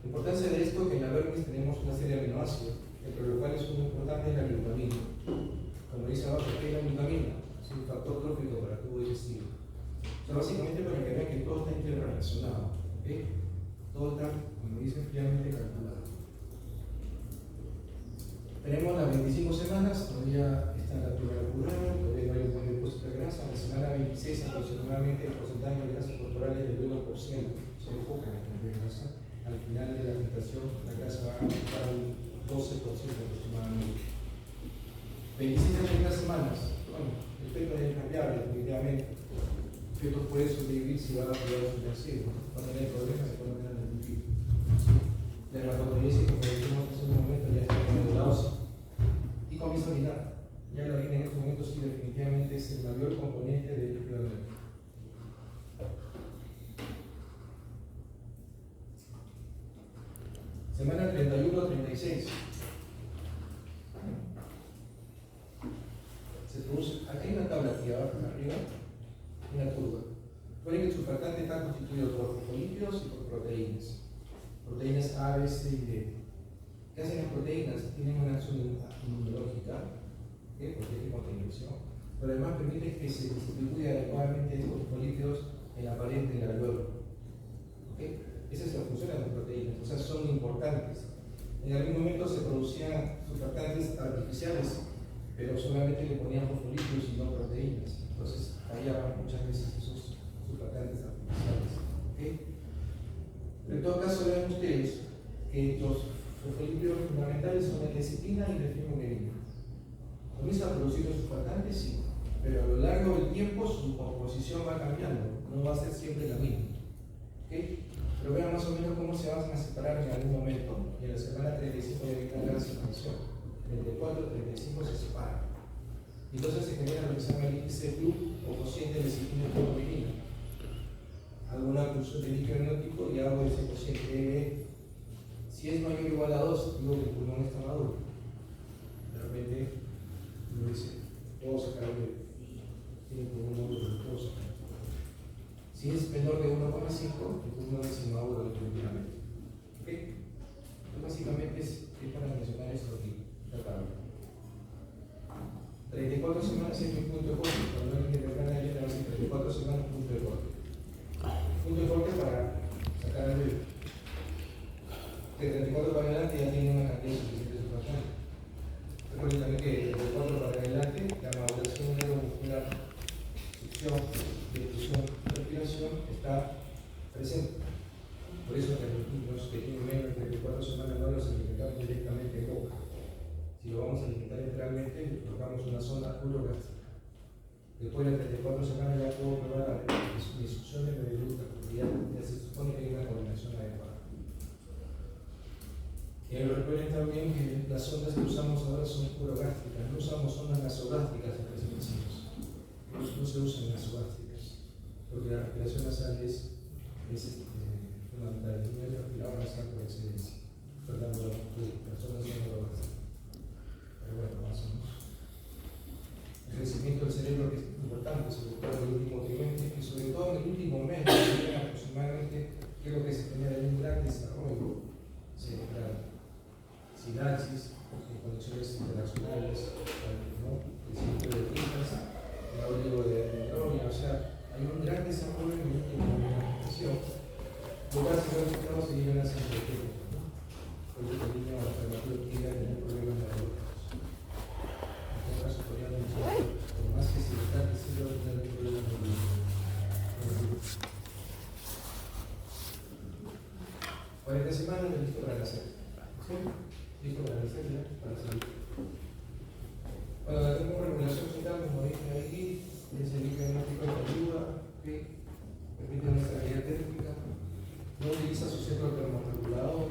La importancia de esto es que en la vermis tenemos una serie de aminoácidos, entre los cuales uno importante es la glutamina. Como dice abajo, ¿qué es la glutamina? Es un factor trófico para el tubo digestivo. O sea, básicamente para que vean que todo está interrelacionado, ¿ok? Todo está, como dicen, fríamente calculado. Tenemos las 25 semanas, todavía está la primera curva, todavía no hay un buen depósito de grasa. En la semana 26 aproximadamente el porcentaje de grasas corporales del 1% se enfoca en la cantidad de grasa. Al final de la gestación la grasa va a aumentar un 12% aproximadamente. 26 a 30 semanas, bueno, el feto es cambiable definitivamente. El feto puede sobrevivir si va a poder subversivo, va a tener problemas de puede tener algún tipo. La hematopoiesis, como dijimos hace un momento, ya está en la ósea. Y comienza a orinar. Ya la orina en este momento sí definitivamente es el mayor componente del líquido amniótico. Semana 31 a 36. Se produce, aquí hay una tabla aquí abajo, arriba, una curva. Recuerden que el surfactante está constituido por fosfolípidos y por proteínas. Proteínas A, B, C y D. ¿Qué hacen las proteínas? Tienen una acción inmunológica, ¿okay? Protegen contra infección, pero además permiten que se distribuya adecuadamente estos fosfolípidos en la pared del alveolo. ¿Okay? Esa es la función de las proteínas, o sea, son importantes. En algún momento se producían surfactantes artificiales, pero solamente le ponían fosfolípidos y no proteínas. Entonces fallaban muchas veces esos surfactantes artificiales. ¿Okay? Pero en todo caso, vean ustedes que los fosfolípidos fundamentales son la lecitina y la fibromielina. Comienza a producir los surfactantes, sí, pero a lo largo del tiempo su composición va cambiando, no va a ser siempre la misma. ¿Okay? Pero vean más o menos cómo se van a separar en algún momento. Y en la semana 35 ya viene una gran separación. 34, 35 se separan. Y entonces se genera lo que se llama el índice Blue o cociente de lecitina y fibromielina. Alguna función de líquido amniótico y hago ese cociente. Si es mayor o igual a 2, digo que el pulmón está maduro. De repente uno dice, puedo sacar un bebé. Tiene pulmón maduro, lo puedo sacar. Si es menor de 1,5, el pulmón es inmaduro definitivamente. ¿Ok? Entonces básicamente es para mencionar esto aquí, la tabla. 34 semanas es mi punto de corte. Cuando alguien de verdad ya te va a decir 34 semanas punto de corte. Punto de corte para sacar el bebé. De 34 para adelante ya tiene una cantidad suficiente de surfactante. Recuerden también que de 34 para adelante la maduración neuromuscular, succión, difusión, respiración está presente. Por eso que los niños que tienen menos de 34 semanas no los alimentamos directamente en boca. Si lo vamos a alimentar enteramente, tocamos una zona urogástrica. Después de 34 semanas ya puedo probar la disfunción de medulla, porque ya se supone que hay una coordinación adecuada. Recuerden también que las sondas que usamos ahora son urogástricas, no usamos sondas nasogástricas en los medicinos. No se usan nasogástricas, porque la respiración nasal es fundamental. El niño respiraba nasal por excelencia. Perdón, las sondas son urogástricas. Pero bueno, más o menos. El crecimiento del cerebro que es importante, sobre todo en el último trimestre y sobre todo en el último mes, aproximadamente, creo que se genera un gran desarrollo cerebral. Sinapsis, conexiones interaccionales, ¿no? Crecimiento de pintas, el oligo de neuronia, o sea, hay un gran desarrollo en el último mes de la gestación. Lo que hace que los estados se llegan a ser pequeños, ¿no? Porque el niño prematuro tiende a tener problemas neurológicos. En todo caso, podríamos decir, por más que se está creciendo, va a tener problemas neurológicos. 40 semanas de listo para nacer. ¿Sí? Listo para nacer ya, para salir. Bueno, la termorregulación fetal, como dije ahí, es el líquido amniótico de ayuda, que permite una estabilidad térmica, no utiliza su centro termorregulador.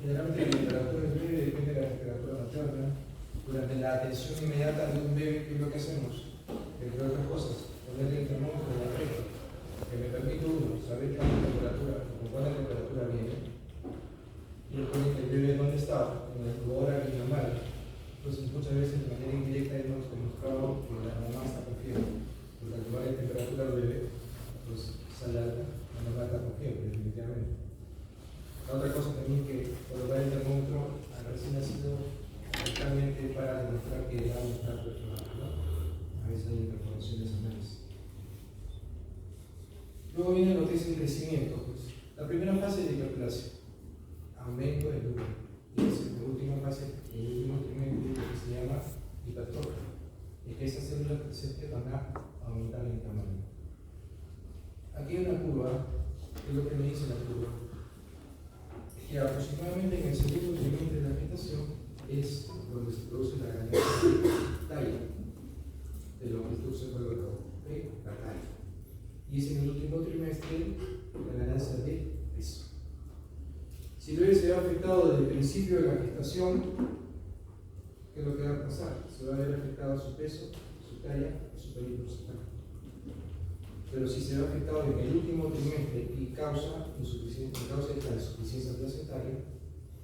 Generalmente la temperatura del bebé depende de la temperatura materna. Durante la atención inmediata de un bebé, ¿qué es lo que hacemos? Entre otras cosas, ponerle el termómetro en la oreja, que me permite uno saber cuánta temperatura, con cuánta temperatura viene. Y recuerden que el bebé dónde está, en la incubadora bimamal. Entonces muchas veces de manera indirecta hemos demostrado que la mamá está con fiebre. Porque al tomar la temperatura del bebé, pues sale alta, la mamá está con fiebre, definitivamente. La otra cosa también que colocar el termómetro al recién nacido totalmente para demostrar que el agua está perforada, ¿no? A veces hay perforaciones anales. Luego viene lo que es el crecimiento. Pues. La primera fase es de hiperplasia, aumento del número. Y la última fase, el último trimestre, lo que se llama hipertrofia. Es que esas células presentes van a aumentar en tamaño. Aquí hay una curva, que es lo que me dice la curva, que aproximadamente en el segundo trimestre de la gestación es donde se produce la ganancia de talla de longitud cerebral, ¿okay? La talla. Y es en el último trimestre la ganancia de peso. Si el bebé se ve afectado desde el principio de la gestación, ¿qué es lo que va a pasar? Se va a ver afectado su peso, su talla y su perímetro placentario. Pero si se ve afectado en el último trimestre y causa esta insuficiencia placentaria,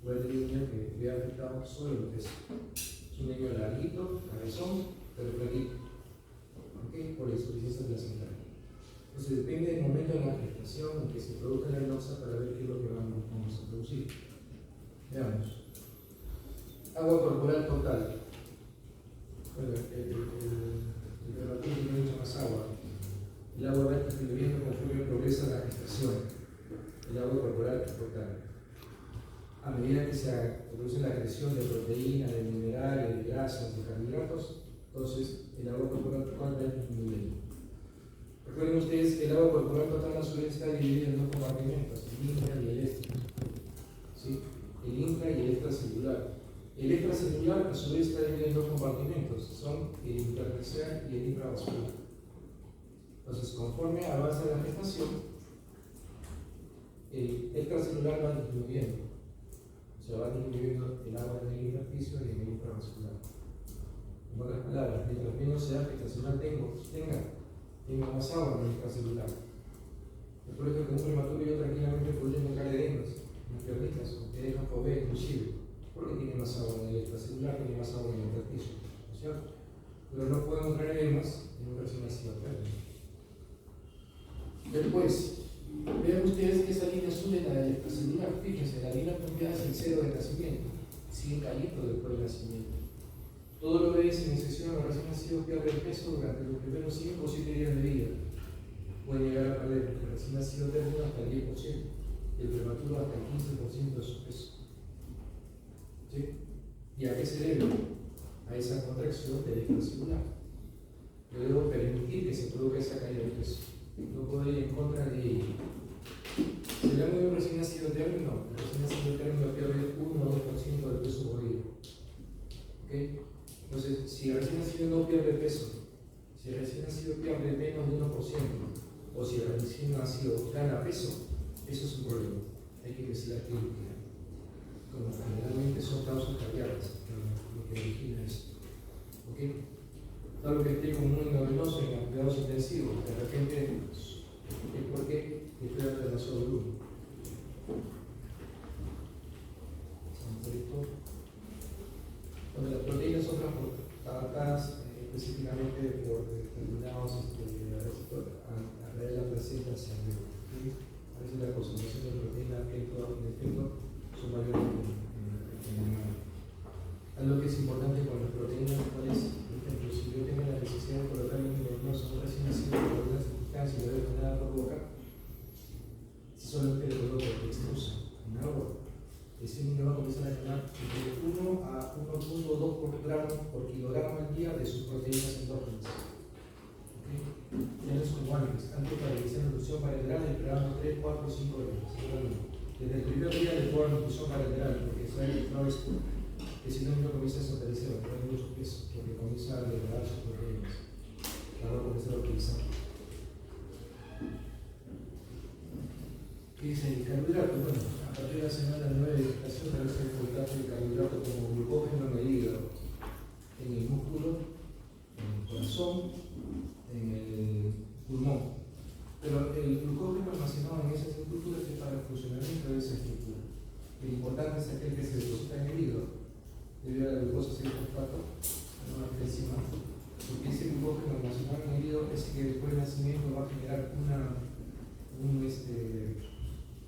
puede tener un niño que vea afectado solo el peso. Es un niño larguito, cabezón, pero flaquito. ¿Okay? Por la insuficiencia placentaria. Entonces depende del momento de la gestación en que se produzca la enoxa para ver qué es lo que vamos a producir. Veamos. Agua corporal total. Bueno, el prematuro tiene mucha más agua. El agua va disminuyendo conforme progresa la gestación. El agua corporal total. A medida que se produce la creación de proteínas, de minerales, de grasas, de carbohidratos, entonces el agua corporal total va disminuyendo. Recuerden ustedes que el agua corporal total a su vez está dividida en dos compartimentos, el intra y el extra. ¿Sí? El intra y el extracelular. El extracelular a su vez está dividido en dos compartimentos, son el intersticial y el intravascular. Entonces, conforme avanza la gestación, el extracelular va disminuyendo. O sea, va disminuyendo el agua en el intersticio y en el intravascular. En otras palabras, mientras menos sea que el extracelular tenga más agua en el extracelular. Por ejemplo, que un prematuro yo tranquilamente podría meterle dedos, unas piernitas, o que dejan comer inclusive, porque tiene más agua en el extracelular, tiene más agua en el intersticio, ¿no es cierto? Pero no podemos traer edemas en un recién nacido término. Después, vean ustedes que esa línea azul es la del extracelular. Fíjense, la línea punteada es el cero de nacimiento, sigue cayendo después del nacimiento. Todos los bebés sin excepción a los recién nacidos pierden peso durante los primeros 5 o 7 días de vida. Pueden llegar a perder el recién nacido término hasta el 10% y el prematuro hasta el 15% de su peso. ¿Sí? ¿Y a qué se debe? A esa contracción del extracelular. Yo debo permitir que se produzca esa caída de peso. No puedo ir en contra de ella. Si hablamos de un recién nacido término, el recién nacido término pierde 1 o 2% del peso por día. ¿Okay? Entonces, si el recién nacido no pierde peso, si el recién nacido pierde menos de 1%, o si el recién nacido gana peso, eso es un problema. Hay que investigar qué implica. Como generalmente son causas cardíacas lo que origina eso. ¿Okay? Todo lo que esté como muy novedoso en cuidados intensivos, de repente es porque estoy demasiado duro. Cuando las proteínas son transportadas específicamente por determinados a través de la placenta hacia el medio. A veces la concentración de proteína en efecto son mayores en el animal. Algo que es importante con las proteínas, ¿cuál es? Por ejemplo, si yo tengo la necesidad de colocarle un diagnóstico recién nacido por alguna circunstancia y no veo nada por boca, si solamente le coloco excusa en agua, ese niño va a comenzar a ganar entre 1 a 1.2 gramos por kilogramo al día de sus proteínas endógenas. ¿Okay? Ya no es como antes para iniciar nutrición parenteral le esperamos 3, 4, 5 horas. Desde el primer día le puedo dar nutrición parenteral, porque no es que si no comienza a fortalecer, va a tener mucho peso, porque comienza a degradar sus proteínas. La va a comenzar a utilizar. ¿Qué dice el carbohidrato? Bueno, a partir de la semana 9 de gestación debe ser el contacto de carbohidrato como glucógeno medido en el músculo, en el corazón, en el pulmón. Pero el glucógeno almacenado en esas estructuras es para el funcionamiento de esa estructura. Lo importante es aquel que se deposita en el hígado, debido a la glucosa 6-fosfato, no más encima, porque ese glucógeno almacenado en el hígado es que después del nacimiento va a generar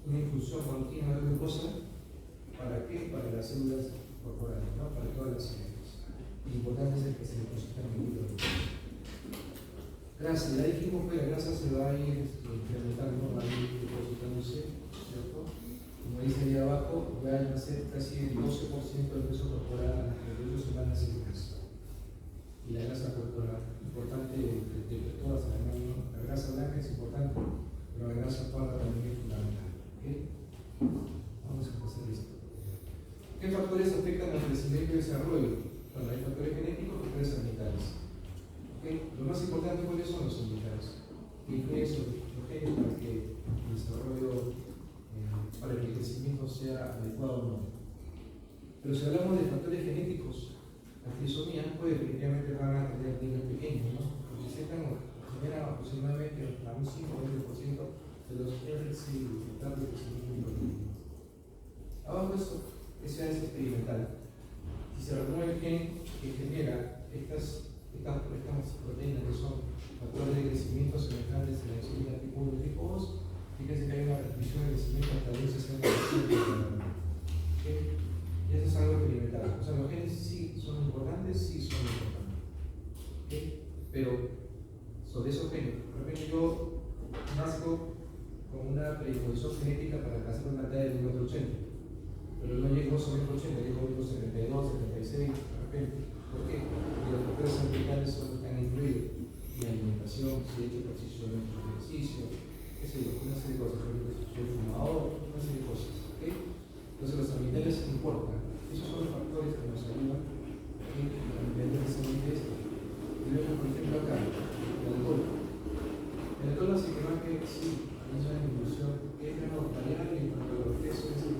una infusión continua de glucosa. ¿Para qué? Para las células corporales, ¿no? Para todas las células. Lo importante es el que se deposita en el hígado. Grasa, ya dijimos que la grasa se va a ir incrementando, va a ir depositándose, ¿cierto? Como dice ahí abajo, va a ser casi el 12% del peso corporal a las 38 semanas de grasa. Y la grasa corporal, importante de todas, además, ¿no? La grasa blanca es importante, pero la grasa parda también es fundamental. ¿Okay? Vamos a pasar esto. ¿Qué factores afectan al crecimiento y desarrollo? Bueno, hay factores genéticos, factores ambientales. ¿Okay? Lo más importante, ¿cuáles son los ambientales? Que influyen sobre los genes para que el desarrollo, para que el crecimiento sea adecuado o no. Pero si hablamos de factores genéticos, la trisomía, pues definitivamente van a tener niños pequeños, ¿no? Porque genera aproximadamente a un 5-20% de los RCI, de crecimiento infantil. Abajo esto, ese es experimental. Si se remueve el gen que genera estas proteínas que son factores de crecimiento semejantes a la insulina tipo 1 y tipo 2, fíjense que hay una restricción de crecimiento hasta un 60%. ¿Okay? Y eso es algo experimental. O sea, los genes sí son importantes, sí son importantes. ¿Okay? Pero sobre esos genes, de repente yo nazco con una predisposición genética para alcanzar una talla de 1,80 m, pero no llego a 1,80 m, llego a 1,72, 76 de repente. ¿Por qué? Porque los factores ambientales son los que han influido. Mi alimentación, si he hecho ejercicio, qué sé yo, una serie de cosas. Soy fumador, una serie de cosas. ¿Okay? Entonces los ambientales importan. Esos son los factores que nos ayudan a entender precisamente esto. Y vemos, por ejemplo, acá, el alcohol. El alcohol hace que sí, hay una disminución que es menor, la